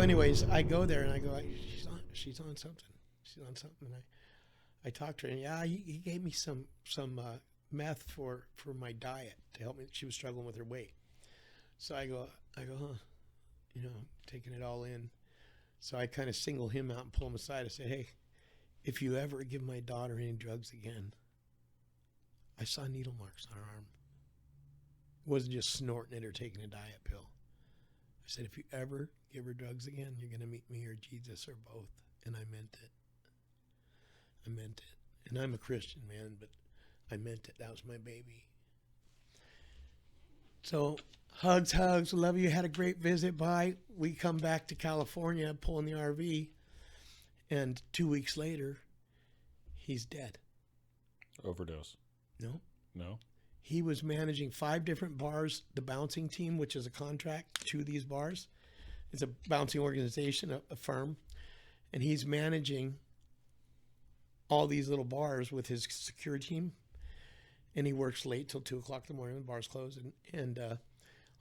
anyways, I go there and I go, she's on something. She's on something. And I talked to her, and he gave me some meth for my diet to help me. She was struggling with her weight. So I go, huh, taking it all in. So I kind of single him out and pull him aside. I said, hey, if you ever give my daughter any drugs again, I saw needle marks on her arm. It wasn't just snorting it or taking a diet pill. I said, if you ever give her drugs again, you're going to meet me or Jesus or both. And I meant it. I meant it. And I'm a Christian, man, but I meant it. That was my baby. So hugs. Love you. Had a great visit. Bye. We come back to California, pulling the RV. And 2 weeks later, he's dead. Overdose. No. He was managing 5 different bars, the bouncing team, which is a contract to these bars. It's a bouncing organization, a firm. And he's managing all these little bars with his security team. And he works late till 2 o'clock in the morning when the bars close. And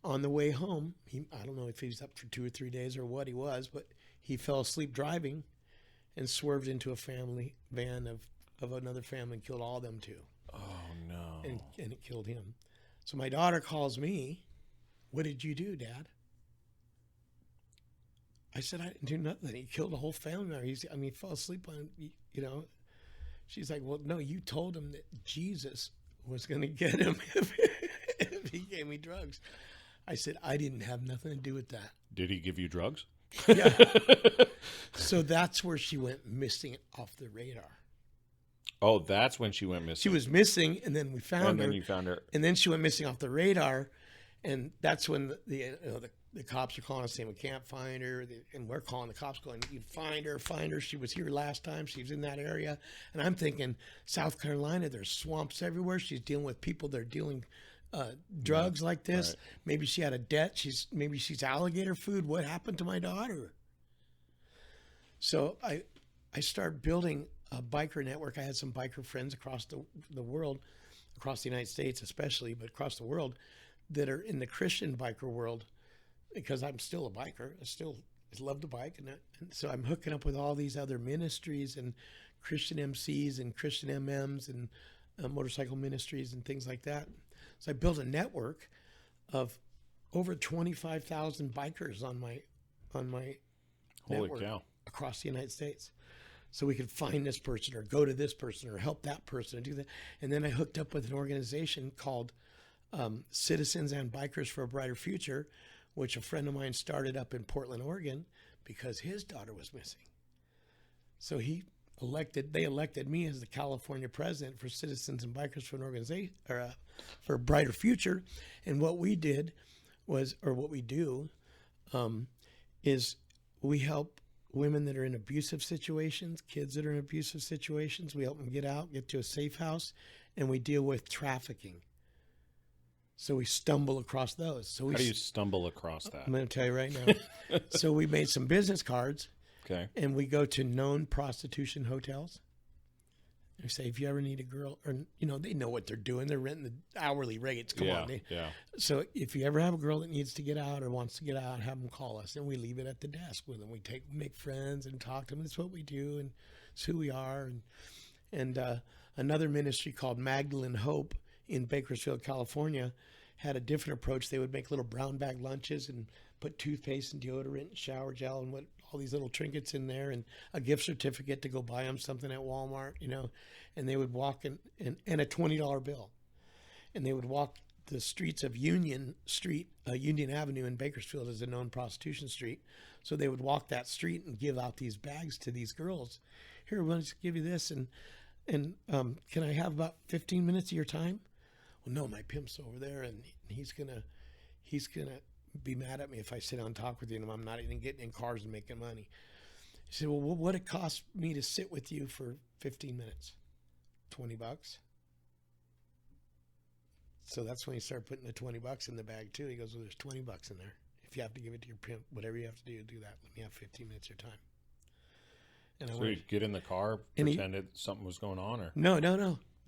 on the way home, I don't know if he's up for 2 or 3 days or what he was, but he fell asleep driving and swerved into a family van of another family and killed all them too. Oh, no. And it killed him. So my daughter calls me, what did you do, Dad? I said, I didn't do nothing. He killed a whole family. He fell asleep on, She's like, well, no, you told him that Jesus was going to get him if he gave me drugs. I said, I didn't have nothing to do with that. Did he give you drugs? Yeah. So that's where she went missing off the radar. Oh, that's when she went missing. She was missing, and then we found her. And then you found her. And then she went missing off the radar, and that's when the cops are calling us saying we can't find her, and we're calling the cops going, you find her. She was here last time. She was in that area. And I'm thinking, South Carolina, there's swamps everywhere. She's dealing with people that are dealing drugs like this. Right. Maybe she had a debt. Maybe she's alligator food. What happened to my daughter? So I started building a biker network. I had some biker friends across the world, across the United States especially, but across the world, that are in the Christian biker world, because I'm still a biker. I still love to bike. And so I'm hooking up with all these other ministries and Christian MCs and Christian MMs and motorcycle ministries and things like that. So I built a network of over 25,000 bikers on my Holy network cow. Across the United States. So we could find this person or go to this person or help that person and do that. And then I hooked up with an organization called Citizens and Bikers for a Brighter Future, which a friend of mine started up in Portland, Oregon, because his daughter was missing. So they elected me as the California president for Citizens and Bikers for an organization, or for a Brighter Future. And what we did was, or what we do, is we help women that are in abusive situations, kids that are in abusive situations. We help them get out, get to a safe house, and we deal with trafficking. So we stumble across those. So how do you stumble across that? I'm going to tell you right now. So we made some business cards. Okay. And we go to known prostitution hotels. They say, if you ever need a girl, or, they know what they're doing. They're renting the hourly rates. Come on. Yeah. So if you ever have a girl that needs to get out or wants to get out, have them call us. And we leave it at the desk with them. We make friends and talk to them. It's what we do, and it's who we are. And another ministry called Magdalene Hope in Bakersfield, California, had a different approach. They would make little brown bag lunches and put toothpaste and deodorant and shower gel and all these little trinkets in there, and a gift certificate to go buy them something at Walmart, and they would walk and a $20 bill, and they would walk the streets of Union Avenue in Bakersfield is a known prostitution street. So they would walk that street and give out these bags to these girls. Here, we'll just give you this, and can I have about 15 minutes of your time? Well, no, my pimp's over there, and he's gonna be mad at me if I sit down and talk with you, and I'm not even getting in cars and making money. He said, well, what would it cost me to sit with you for 15 minutes? $20. So that's when he started putting the $20 in the bag too. He goes, well, there's $20 in there. If you have to give it to your pimp, whatever you have to do that. Let me have 15 minutes of your time. And so he'd get in the car, pretended something was going on, or?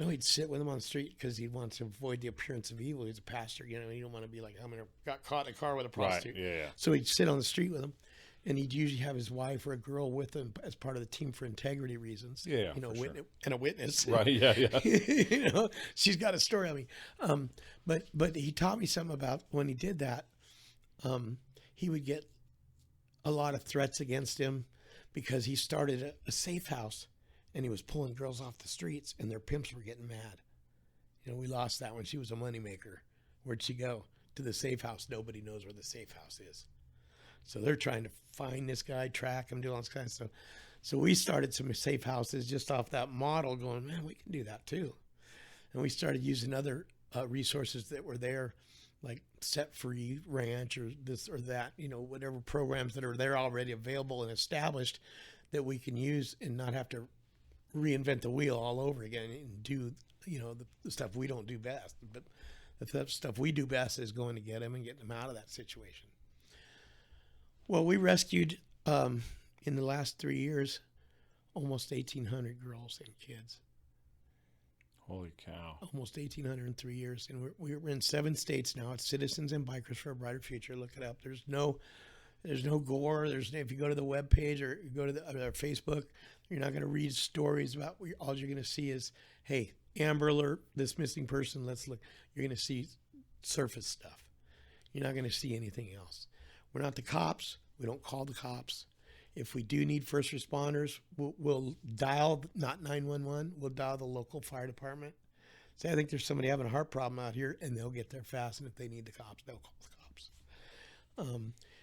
No, he'd sit with him on the street because he wants to avoid the appearance of evil. He's a pastor, you don't want to be like, got caught in a car with a prostitute. Right, yeah. So he'd sit on the street with him, And he'd usually have his wife or a girl with him as part of the team for integrity reasons. Yeah, you know, for sure. and a witness. Right? Yeah, yeah. You know, she's got a story on me. But he taught me something about when he did that. He would get a lot of threats against him because he started a safe house, and he was pulling girls off the streets, and their pimps were getting mad. You know, we lost that one. She was a moneymaker. Where'd she go? To the safe house. Nobody knows where the safe house is. So they're trying to find this guy, track him, do all this kind of stuff. So we started some safe houses just off that model going, man, we can do that too. And we started using other resources that were there, like Set Free Ranch or this or that, you know, whatever programs that are there already available and established that we can use and not have to reinvent the wheel all over again and do, you know, the stuff we don't do best. But the stuff we do best is going to get them and getting them out of that situation. Well, we rescued, in the last 3 years, almost 1,800 girls and kids. Holy cow. Almost 1,800 in 3 years. And we're in 7 states now. It's Citizens and Bikers for a Brighter Future. Look it up. There's no gore. If you go to the webpage or you go to our Facebook, you're not going to read stories about, all you're going to see is, hey, Amber Alert, this missing person, let's look. You're going to see surface stuff. You're not going to see anything else. We're not the cops. We don't call the cops. If we do need first responders, we'll dial, not 911, we'll dial the local fire department. Say, I think there's somebody having a heart problem out here, and they'll get there fast. And if they need the cops, they'll call the cops.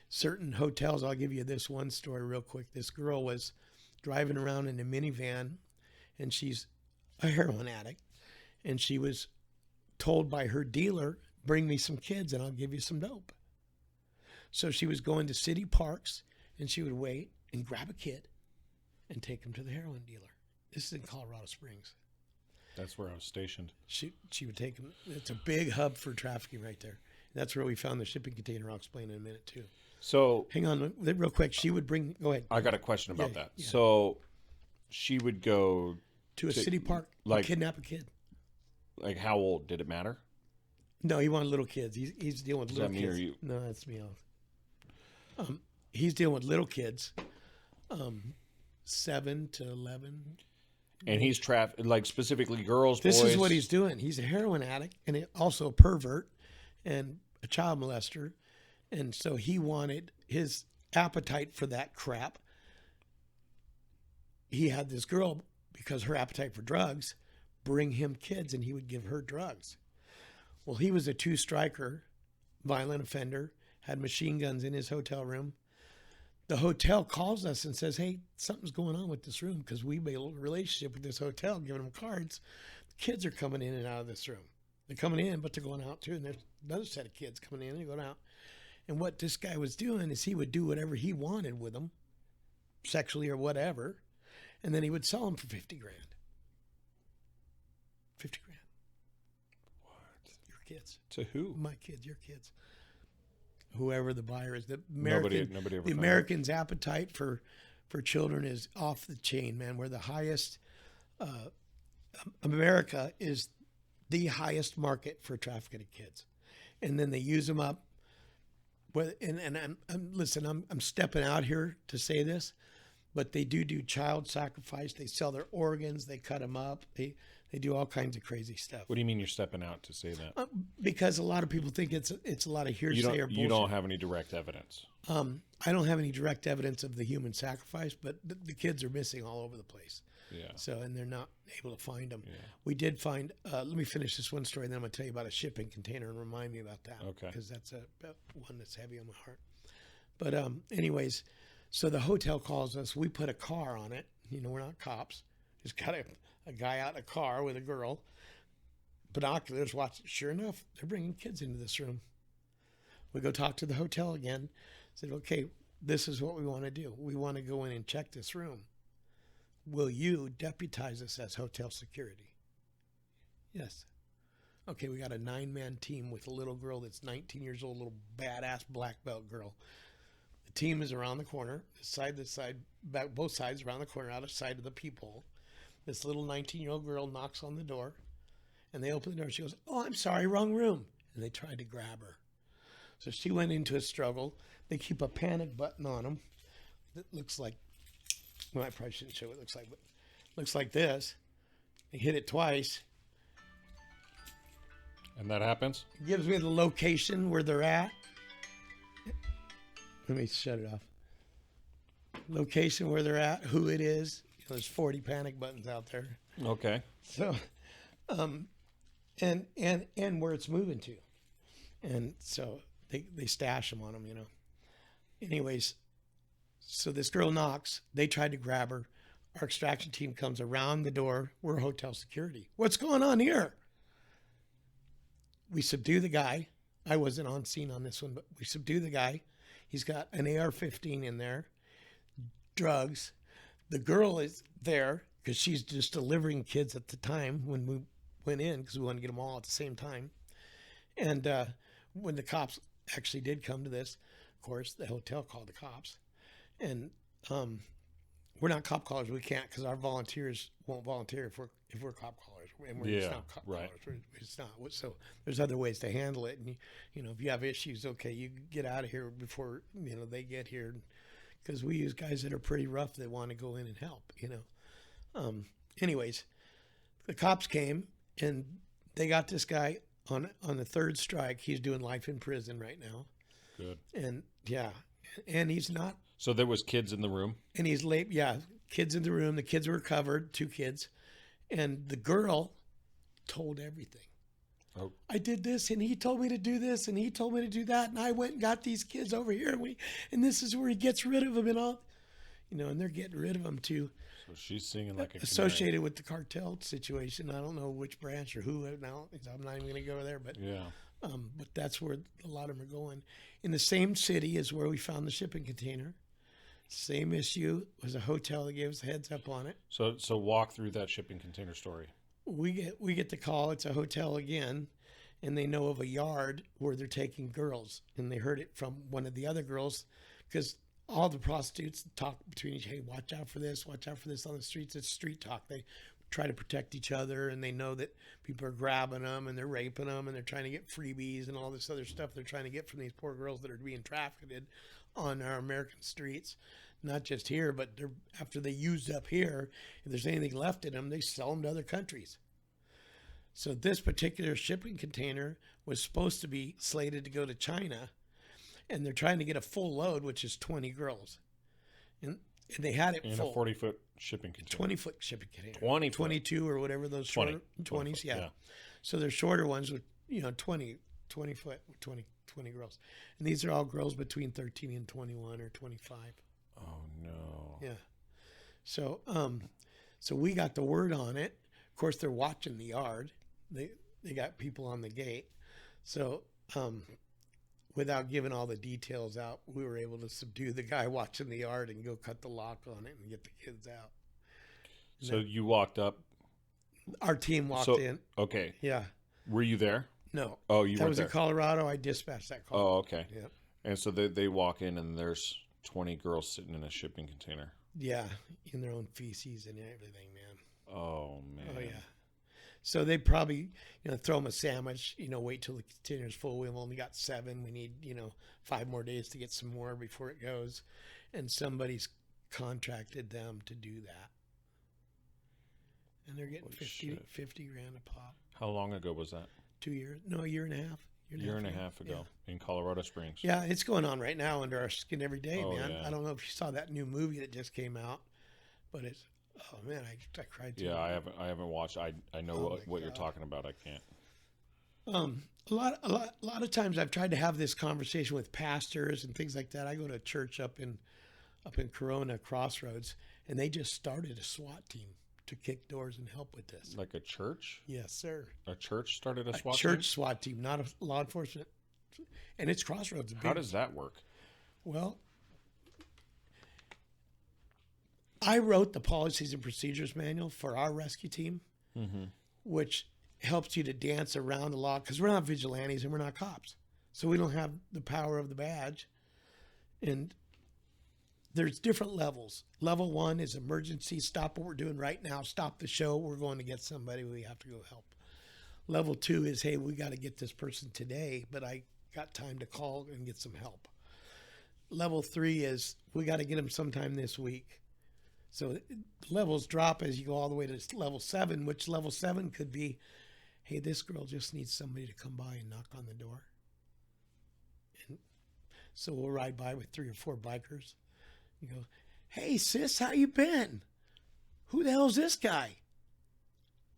Certain hotels, I'll give you this one story real quick. This girl was driving around in a minivan, and she's a heroin addict. And she was told by her dealer, bring me some kids and I'll give you some dope. So she was going to city parks, and she would wait and grab a kid and take him to the heroin dealer. This is in Colorado Springs. That's where I was stationed. She would take him. It's a big hub for trafficking right there. That's where we found the shipping container. I'll explain in a minute too. So hang on real quick. She would bring, go ahead. I got a question about that. Yeah. So she would go to a city park, like kidnap a kid. Like how old? Did it matter? No, he wanted little kids. He's dealing with little kids. Is that me or you? No, that's me. He's dealing with little kids, 7 to 11. And he's like specifically girls, boys. This is what he's doing. He's a heroin addict and also a pervert and a child molester. And so he wanted his appetite for that crap. He had this girl, because her appetite for drugs, bring him kids, and he would give her drugs. Well, he was a 2-striker, violent offender, had machine guns in his hotel room. The hotel calls us and says, hey, something's going on with this room because we built a relationship with this hotel, giving them cards. The kids are coming in and out of this room. They're coming in, but they're going out too. And there's another set of kids coming in and going out. And what this guy was doing is he would do whatever he wanted with them, sexually or whatever, and then he would sell them for $50,000. $50,000. What? Your kids. To who? My kids, your kids. Whoever the buyer is. Nobody ever the Americans' appetite for children is off the chain, man. We're the highest. America is the highest market for trafficking kids, and then they use them up. I'm stepping out here to say this, but they do child sacrifice. They sell their organs. They cut them up. They do all kinds of crazy stuff. What do you mean you're stepping out to say that? Because a lot of people think it's a lot of hearsay or bullshit. You don't have any direct evidence. I don't have any direct evidence of the human sacrifice, but the kids are missing all over the place. Yeah. So, and they're not able to find them. Yeah. We did find, let me finish this one story, and then I'm going to tell you about a shipping container and remind me about that. Okay. Because that's one that's heavy on my heart. But anyways, so the hotel calls us. We put a car on it. You know, we're not cops. Just got a guy out in a car with a girl. Binoculars, watch it. Sure enough, they're bringing kids into this room. We go talk to the hotel again. Said, okay, this is what we want to do. We want to go in and check this room. Will you deputize us as hotel security? Yes. Okay, we got a 9-man team with a little girl that's 19 years old, little badass black belt girl. The team is around the corner, this side, back, both sides around the corner, out of sight of the peephole. This little 19-year-old girl knocks on the door, and they open the door. She goes, oh, I'm sorry, wrong room. And they tried to grab her. So she went into a struggle. They keep a panic button on them. that looks like, well, I probably shouldn't show what it looks like, but it looks like this. They hit it twice. And that happens? It gives me the location where they're at. Let me shut it off. Location where they're at, who it is. There's 40 panic buttons out there. Okay. So, and where it's moving to. And so they stash them on them, Anyways, so this girl knocks. They tried to grab her. Our extraction team comes around the door. We're hotel security. What's going on here? We subdue the guy. I wasn't on scene on this one, but we subdue the guy. He's got an AR-15 in there, drugs. The girl is there because she's just delivering kids at the time when we went in because we wanted to get them all at the same time. And when the cops actually did come to this, of course, the hotel called the cops. And we're not cop callers. We can't because our volunteers won't volunteer if we're cop callers. And we're just not cop callers. It's not. So there's other ways to handle it. And, if you have issues, okay, you get out of here before, they get here. Because we use guys that are pretty rough that want to go in and help, Anyways, the cops came and they got this guy on the third strike. He's doing life in prison right now. Good. And yeah, and he's not. So there was kids in the room? And he's late. Yeah, kids in the room. The kids were covered, 2 kids. And the girl told everything. Oh. I did this, and he told me to do this, and he told me to do that, and I went and got these kids over here, and this is where he gets rid of them and all, and they're getting rid of them too. So she's singing like a associated with the cartel situation. I don't know which branch or who now. I'm not even going to go there, but yeah. But that's where a lot of them are going. In the same city is where we found the shipping container. Same issue. It was a hotel that gave us a heads up on it. So walk through that shipping container story. We get the call. It's a hotel again, and they know of a yard where they're taking girls, and they heard it from one of the other girls, because all the prostitutes talk between each. Hey, watch out for this on the streets. It's street talk. They try to protect each other, and they know that people are grabbing them and they're raping them, and they're trying to get freebies and all this other stuff they're trying to get from these poor girls that are being trafficked on our American streets. Not just here, but after they used up here, if there's anything left in them, they sell them to other countries. So this particular shipping container was supposed to be slated to go to China, and they're trying to get a full load, which is 20 girls. And they had it in full. A 40-foot shipping container. 20-foot shipping container. 20 foot. 22 or whatever those shorter 20s, yeah. So they're shorter ones with, 20 foot with 20 girls. And these are all girls between 13 and 21 or 25. Oh no. Yeah. So so we got the word on it. Of course they're watching the yard. They got people on the gate. So without giving all the details out, we were able to subdue the guy watching the yard and go cut the lock on it and get the kids out. And so you walked up. Our team walked in. Okay. Yeah. Were you there? No. Oh, you That weren't was there. in Colorado. I dispatched that call. Oh, okay. Yeah. And so they walk in and there's 20 girls sitting in a shipping container. Yeah, in their own feces and everything, man. Oh man. Oh yeah. So they probably, throw them a sandwich, wait till the container's full. We've only got 7. We need, 5 more days to get some more before it goes. And somebody's contracted them to do that. And they're getting 50 grand a pop. How long ago was that? 2 years? No, a year and a half. Year and a half ago in Colorado Springs. Yeah, it's going on right now under our skin every day, man. Yeah. I don't know if you saw that new movie that just came out, but it's, oh man, I cried too. Yeah, I haven't watched. I know what you're talking about. I can't. A lot of times I've tried to have this conversation with pastors and things like that. I go to a church up in Corona Crossroads, and they just started a SWAT team to kick doors and help with this. Like a church? Yes, sir. A church started a SWAT team? Church SWAT team, not a law enforcement. And it's Crossroads. How does that work? Well, I wrote the policies and procedures manual for our rescue team, which helps you to dance around the law, because we're not vigilantes and we're not cops. So we don't have the power of the badge. And there's different levels. Level 1 is emergency. Stop what we're doing right now. Stop the show. We're going to get somebody. We have to go help. Level 2 is, hey, we got to get this person today, but I got time to call and get some help. level 3 is we got to get them sometime this week. So levels drop as you go all the way to level 7, which level 7 could be, hey, this girl just needs somebody to come by and knock on the door. And so we'll ride by with 3 or 4 bikers. You go, hey, sis, how you been? Who the hell's this guy?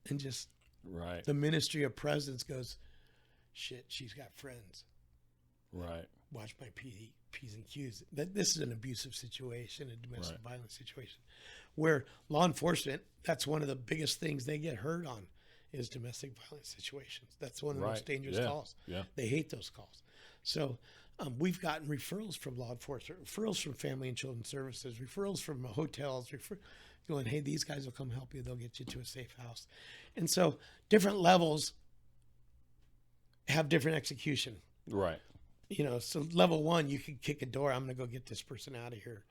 And just right. The ministry of presence goes, shit, she's got friends. Right. Watch my P's and Q's. This is an abusive situation, a domestic violence situation, where law enforcement, that's one of the biggest things they get hurt on is domestic violence situations. That's one of the most dangerous calls. Yeah. They hate those calls. So we've gotten referrals from law enforcement, referrals from family and children's services, referrals from hotels, going, hey, these guys will come help you. They'll get you to a safe house. And so different levels have different execution. Right. You know, so level 1, you can kick a door. I'm going to go get this person out of here,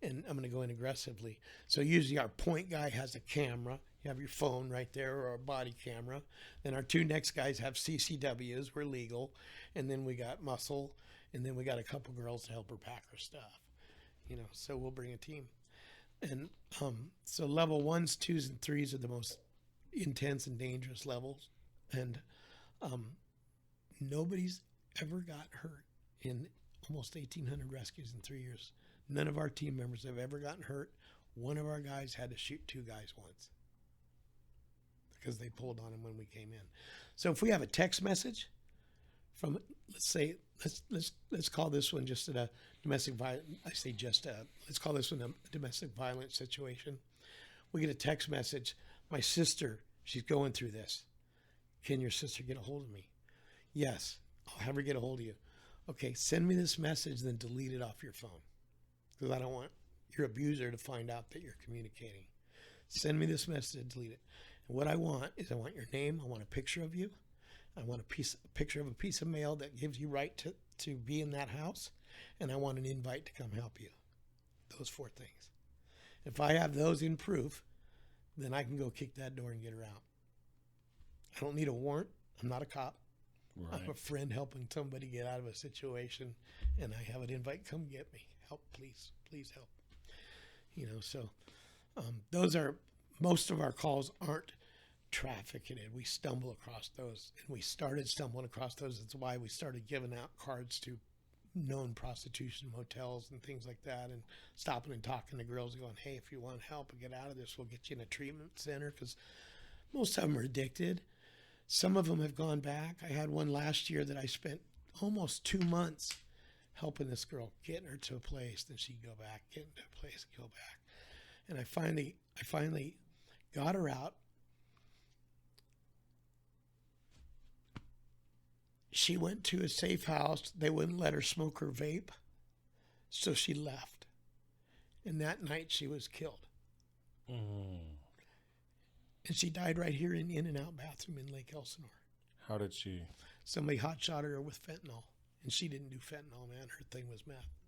and I'm going to go in aggressively. So usually our point guy has a camera. You have your phone right there or a body camera. Then our 2 next guys have CCWs. We're legal. And then we got muscle. And then we got a couple girls to help her pack her stuff. You know, so we'll bring a team. And so level 1s, 2s, and 3s are the most intense and dangerous levels. And nobody's ever got hurt in almost 1,800 rescues in 3 years. None of our team members have ever gotten hurt. One of our guys had to shoot 2 guys once because they pulled on him when we came in. So if we have a text message from, let's call this one just a domestic violence. Let's call this one a domestic violence situation. We get a text message. My sister, she's going through this. Can your sister get a hold of me? Yes. I'll have her get a hold of you. Okay, send me this message, then delete it off your phone. Because I don't want your abuser to find out that you're communicating. Send me this message and delete it. And what I want is I want your name. I want a picture of you. I want a picture of a piece of mail that gives you right to be in that house. And I want an invite to come help you. Those 4 things. If I have those in proof, then I can go kick that door and get her out. I don't need a warrant. I'm not a cop. Right. I'm a friend helping somebody get out of a situation, and I have an invite, come get me. Help, please help. You know, so those are, most of our calls aren't trafficking. We stumble across those, and we started stumbling across those. That's why we started giving out cards to known prostitution motels and things like that, and stopping and talking to girls and going, hey, if you want help and get out of this, we'll get you in a treatment center, because most of them are addicted. Some of them have gone back. I had one last year that I spent almost 2 months helping this girl, getting her to a place, then she'd go back, getting to a place, go back. And I finally got her out. She went to a safe house. They wouldn't let her smoke her vape, so she left. And that night she was killed. And she died right here in In-N-Out bathroom in Lake Elsinore. How did she? Somebody hot-shotted her with fentanyl. And she didn't do fentanyl, man. Her thing was meth.